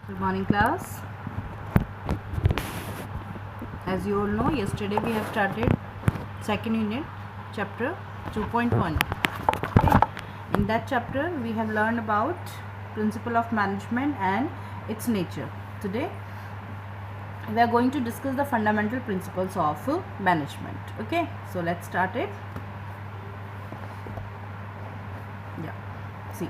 Good morning, class. As you all know, yesterday we have started second unit, chapter 2.1. Okay. In that chapter, we have learned about principle of management and its nature. Today, we are going to discuss the fundamental principles of management. Okay, so let's start it. See.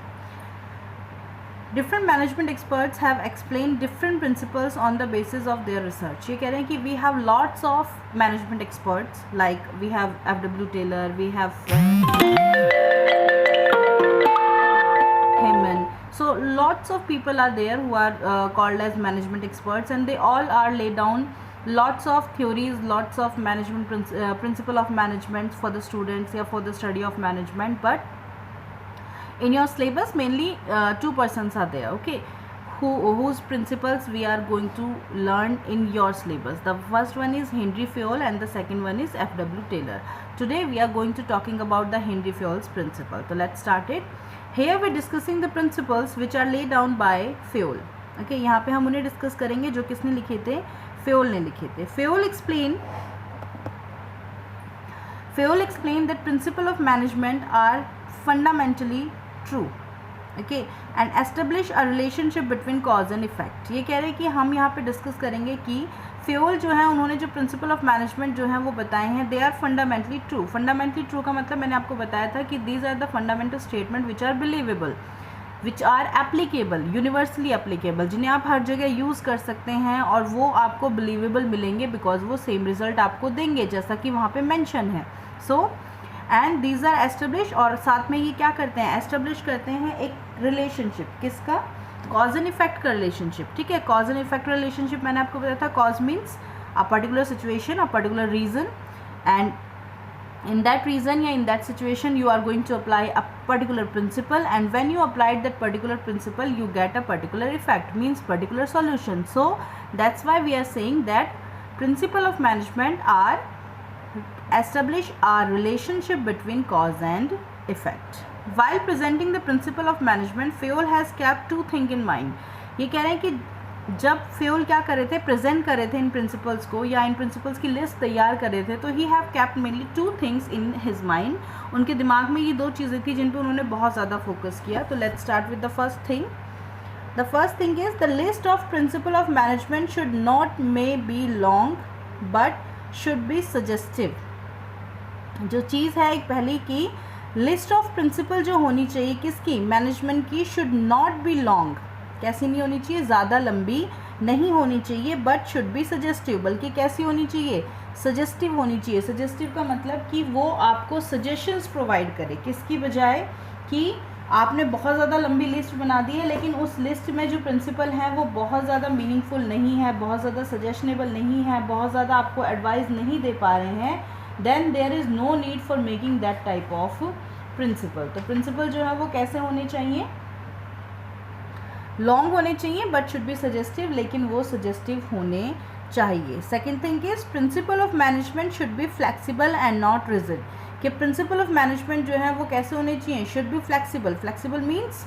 Different management experts have explained different principles on the basis of their research. ये कह रहे हैं कि we have lots of management experts, like we have F.W. Taylor, we have Heyman. So lots of people are there who are called as management experts, and they all are laid down lots of theories, lots of management principle of management for the students or for the study of management. But in your syllabus mainly two persons are there, okay, whose principles we are going to learn in your syllabus. The first one is Henry Fayol and the second one is F.W. Taylor. Today we are going to talking about the Henry Fayol's principle. So let's start it. Here we are discussing the principles which are laid down by Fayol. Okay, यहाँ पे हम उन्हें discuss करेंगे जो किसने लिखे थे, Fayol ने लिखे थे. Fayol explained that principle of management are fundamentally true, okay, and establish a relationship between cause and effect. ये कह रहे हैं कि हम यहाँ पे डिस्कस करेंगे कि फेयोल जो है उन्होंने जो प्रिंसिपल ऑफ मैनेजमेंट जो है वो बताए हैं, they are fundamentally true. Fundamentally true का मतलब मैंने आपको बताया था कि these are the fundamental statement which are believable, which are applicable, universally applicable, जिन्हें आप हर जगह यूज़ कर सकते हैं और वो आपको बिलीवेबल मिलेंगे बिकॉज वो सेम रिजल्ट आपको देंगे जैसा कि वहाँ पे मेंशन है. So and these are establish, और साथ में ये क्या करते हैं, एस्टेब्लिश करते हैं एक रिलेशनशिप. किसका? कॉज एंड इफेक्ट का रिलेशनशिप. ठीक है, कॉज एंड इफेक्ट रिलेशनशिप मैंने आपको बताया था. Cause means a particular situation, a particular reason, and in that reason या in that situation you are going to apply a particular principle, and when you applied that particular principle you get a particular effect, means particular solution. So that's why we are saying that principle of management are establish a relationship between cause and effect. While presenting the principle of management, Fayol has kept two things in mind. ये कह रहे हैं कि जब Fayol क्या कर रहे थे, प्रेजेंट कर रहे थे इन प्रिंसिपल्स को या इन प्रिंसिपल्स की लिस्ट तैयार कर रहे थे, तो he have kept mainly two things in his mind. उनके दिमाग में ये दो चीज़ें थी जिन पे उन्होंने बहुत ज़्यादा फोकस किया. तो let's start with the first thing. The first thing is the list of principle of management should not may be long but should be suggestive. जो चीज़ है एक पहली की लिस्ट ऑफ प्रिंसिपल जो होनी चाहिए किसकी, मैनेजमेंट की, शुड नॉट बी लॉन्ग. कैसी नहीं होनी चाहिए, ज़्यादा लंबी नहीं होनी चाहिए, बट शुड बी सजेस्टिव, बल्कि कैसी होनी चाहिए, सजेस्टिव होनी चाहिए. सजेस्टिव का मतलब कि वो आपको सजेशंस प्रोवाइड करे, किसकी बजाय कि आपने बहुत ज़्यादा लंबी लिस्ट बना दी है लेकिन उस लिस्ट में जो प्रिंसिपल हैं वो बहुत ज़्यादा मीनिंगफुल नहीं है, बहुत ज़्यादा सजेशनेबल नहीं है, बहुत ज़्यादा आपको एडवाइस नहीं दे पा रहे हैं, then there is no need for making that type of principle. तो प्रिंसिपल जो है वो कैसे होने चाहिए, लॉन्ग होने चाहिए बट शुड बी सजेस्टिव, लेकिन वो सजेस्टिव होने चाहिए. Second thing is principle of management should be flexible and not rigid. कि प्रिंसिपल ऑफ मैनेजमेंट जो है वो कैसे होने चाहिए, should be flexible. Flexible means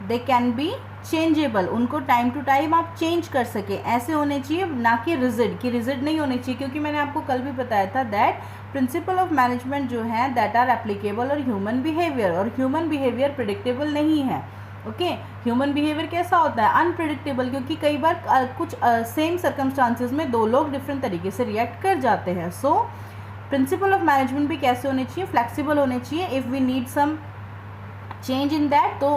they can be changeable, उनको टाइम टू टाइम आप चेंज कर सके, ऐसे होने चाहिए, ना कि रिजिड. कि रिजिड नहीं होने चाहिए, क्योंकि मैंने आपको कल भी बताया था दैट प्रिंसिपल ऑफ मैनेजमेंट जो है दैट आर एप्लीकेबल और ह्यूमन बिहेवियर, और ह्यूमन बिहेवियर प्रिडिक्टेबल नहीं है. ओके, ह्यूमन बिहेवियर कैसा होता है, अनप्रिडिक्टेबल, क्योंकि कई बार कुछ सेम सर्कमस्टांसेस में दो लोग डिफरेंट तरीके से रिएक्ट कर जाते हैं. सो प्रिंसिपल ऑफ मैनेजमेंट भी कैसे होने चाहिए, फ्लेक्सिबल होने चाहिए. If we need some change in that तो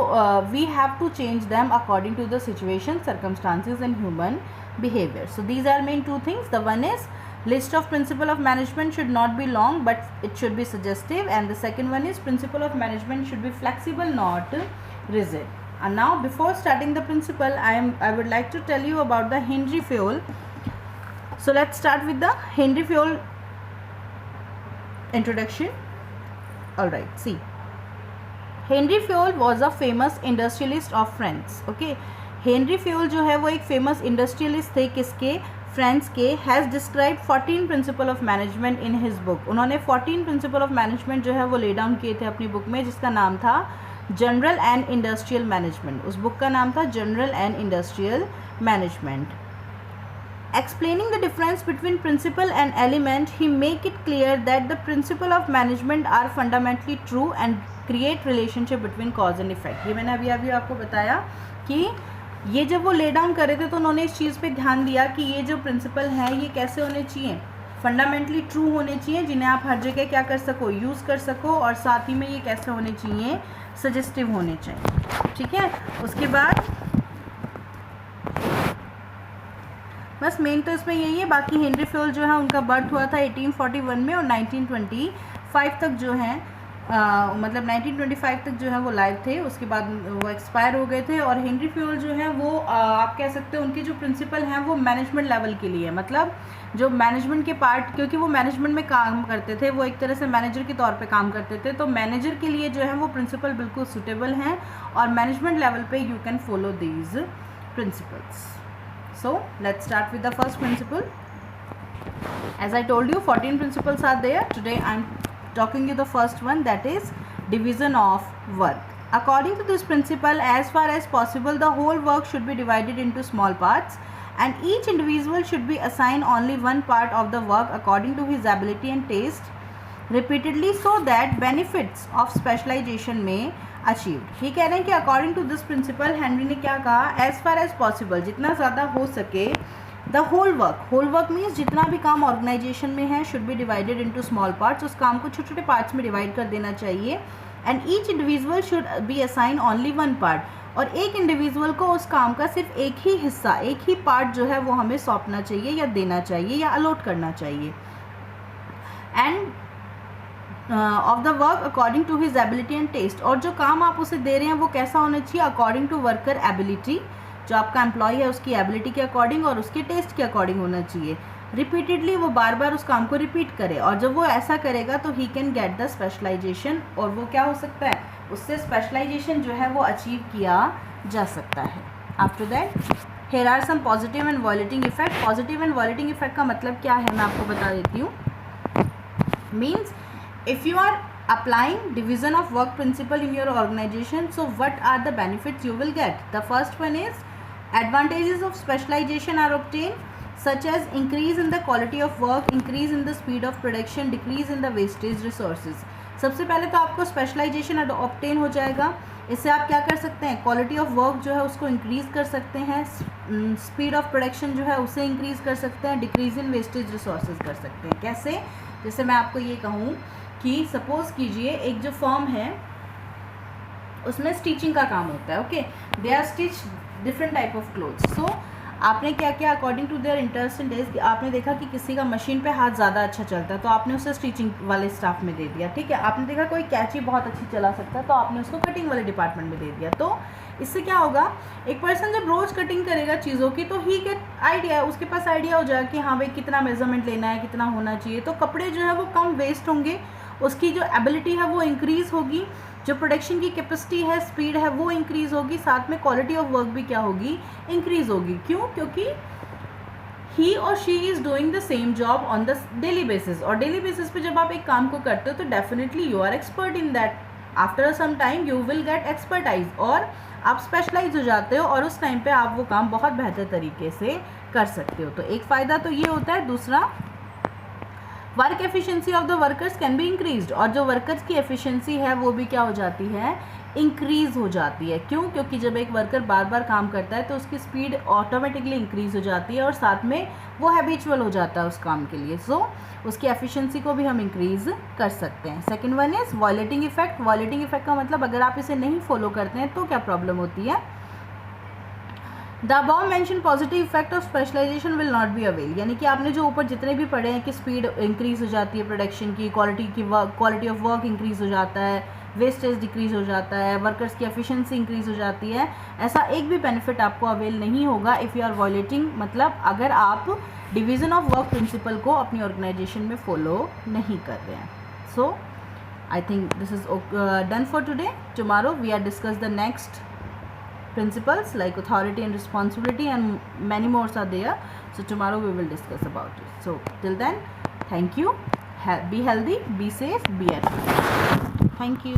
we have to change them according to the situation, circumstances and human behaviour. So these are main two things. The one is list of principle of management should not be long but it should be suggestive, and the second one is principle of management should be flexible, not rigid. And now before starting the principle I would like to tell you about the Henry Fayol. So let's start with the Henry Fayol introduction. All right, see, Henry Fayol was a famous industrialist of France. Okay, Henry Fayol जो है वो एक famous industrialist थे, किसके, France के. Has describe 14 principle of management in his book. उन्होंने 14 principle of management जो है वो ले डाउन किए थे अपनी बुक में, जिसका नाम था जनरल एंड इंडस्ट्रियल मैनेजमेंट। उस बुक का नाम था general and industrial management. Explaining the difference between principle and element, he make it clear that the principle of management are fundamentally true and create relationship between cause and effect। ये मैंने अभी आपको बताया कि ये जब वो ले डाउन कर रहे थे तो उन्होंने इस चीज़ पे ध्यान दिया कि ये जो प्रिंसिपल हैं ये कैसे होने चाहिए, फंडामेंटली ट्रू होने चाहिए, जिन्हें आप हर जगह क्या कर सको, यूज़ कर सको, और साथ ही में ये कैसे होने चाहिए, सजेस्टिव होने चाहिए। ठीक है, उसके बाद बस मेन तो इसमें यही है। बाकी हेनरी फ्योल जो है उनका बर्थ हुआ था 1841 में और 1925 तक जो है मतलब 1925 तक जो है वो लाइव थे, उसके बाद वो एक्सपायर हो गए थे। और हेनरी फ्योल जो है वो आप कह सकते हैं उनके जो प्रिंसिपल हैं वो मैनेजमेंट लेवल के लिए, मतलब जो मैनेजमेंट के पार्ट, क्योंकि वो मैनेजमेंट में काम करते थे, वो एक तरह से मैनेजर के तौर पे काम करते थे, तो मैनेजर के लिए जो है वो प्रिंसिपल बिल्कुल सूटेबल हैं और मैनेजमेंट लेवल पे you can follow these principles. So let's start with the first principle. As I told you, 14 principles are there. Today I'm talking you the first one, that is division of work. According to this principle, as far as possible, the whole work should be divided into small parts, and each individual should be assigned only one part of the work according to his ability and taste, repeatedly, so that benefits of specialization may achieved. ये कह रहे हैं कि according to this principle Henry ने क्या कहा, as far as possible, जितना ज़्यादा हो सके, द होल वर्क मीन्स जितना भी काम ऑर्गेनाइजेशन में है should be divided into small parts, उस काम को छोटे छोटे पार्ट्स में डिवाइड कर देना चाहिए। And each individual should be assign only one part, और एक इंडिविजुअल को उस काम का सिर्फ एक ही हिस्सा, एक ही पार्ट जो है वो हमें सौंपना चाहिए या देना चाहिए या अलॉट करना चाहिए। And of the work according to his ability and taste, और जो काम आप उसे दे रहे हैं वो कैसा होना चाहिए, अकॉर्डिंग टू वर्कर एबिलिटी, जो आपका एम्प्लॉय है उसकी एबिलिटी के अकॉर्डिंग और उसके टेस्ट के अकॉर्डिंग होना चाहिए। रिपीटेडली वो बार बार उस काम को रिपीट करे, और जब वो ऐसा करेगा तो he can get the specialization, और वो क्या हो सकता है, उससे स्पेशलाइजेशन जो है वो अचीव किया जा सकता है। After that here are some positive and violating effect. Positive and violating effect का मतलब क्या है मैं आपको बता देती हूँ। Means if you are applying division of work principle in your organization, so what are the benefits you will get? The first one is advantages of specialization are obtained, such as increase in the quality of work, increase in the speed of production, decrease in the wastage resources। सबसे पहले तो आपको specialisation obtain हो जाएगा, इससे आप क्या कर सकते हैं, क्वालिटी ऑफ वर्क जो है उसको इंक्रीज़ कर सकते हैं, स्पीड ऑफ प्रोडक्शन जो है उसे इंक्रीज़ कर सकते हैं, डिक्रीज इन वेस्टेज रिसोर्सेज कर सकते हैं। कैसे, जैसे मैं आपको ये कहूँ कि सपोज कीजिए एक जो फॉर्म है उसमें स्टिचिंग का काम होता है, okay, they are stitch different type of clothes. So आपने क्या किया, according to their interest in days, आपने देखा कि किसी का मशीन पे हाथ ज़्यादा अच्छा चलता है तो आपने उसे स्टिचिंग वाले स्टाफ में दे दिया, ठीक है। आपने देखा कोई कैची बहुत अच्छी चला सकता है तो आपने उसको कटिंग वाले डिपार्टमेंट में दे दिया। तो इससे क्या होगा, एक पर्सन जब रोज़ कटिंग करेगा चीज़ों की तो ही गेट आइडिया, उसके पास आइडिया हो जाएगा कि हाँ भाई कितना मेजरमेंट लेना है, कितना होना चाहिए, तो कपड़े जो है वो कम वेस्ट होंगे, उसकी जो एबिलिटी है वो इंक्रीज़ होगी, जो प्रोडक्शन की कैपेसिटी है, स्पीड है वो इंक्रीज़ होगी, साथ में क्वालिटी ऑफ वर्क भी क्या होगी, इंक्रीज़ होगी। क्यों, क्योंकि ही और she is doing the same job on the daily basis, और डेली बेसिस पे जब आप एक काम को करते हो तो definitely you are expert in that, after some time you will get expertise, और आप स्पेशलाइज हो जाते हो और उस टाइम पे आप वो काम बहुत बेहतर तरीके से कर सकते हो। तो एक फ़ायदा तो ये होता है। दूसरा, work efficiency of the workers can be increased, और जो वर्कर्स की एफिशिएंसी है वो भी क्या हो जाती है, इंक्रीज़ हो जाती है। क्यों, क्योंकि जब एक वर्कर बार बार काम करता है तो उसकी स्पीड ऑटोमेटिकली इंक्रीज़ हो जाती है और साथ में वो हैबिचुअल हो जाता है उस काम के लिए। सो उसकी एफिशिएंसी को भी हम इंक्रीज़ कर सकते हैं। Second one is violating effect. Violating effect का मतलब अगर आप इसे नहीं फॉलो करते हैं तो क्या प्रॉब्लम होती है, the above mention positive effect of specialization will not be avail, यानी कि आपने जो ऊपर जितने भी पढ़े हैं कि स्पीड इंक्रीज़ हो जाती है प्रोडक्शन की, क्वालिटी ऑफ वर्क इंक्रीज़ हो जाता है, वेस्टेज डिक्रीज़ हो जाता है, वर्कर्स की एफिशिएंसी इंक्रीज़ हो जाती है, ऐसा एक भी बेनिफिट आपको अवेल नहीं होगा इफ़ यू आर वॉयलेटिंग, मतलब अगर आप डिवीज़न ऑफ वर्क प्रिंसिपल को अपनी ऑर्गेनाइजेशन में फॉलो नहीं कर रहे हैं। So I think this is done for today. Tomorrow we are discuss the next principles like authority and responsibility, and many more are there, so tomorrow we will discuss about it. So till then, thank you, be healthy, be safe, be at home. Thank you.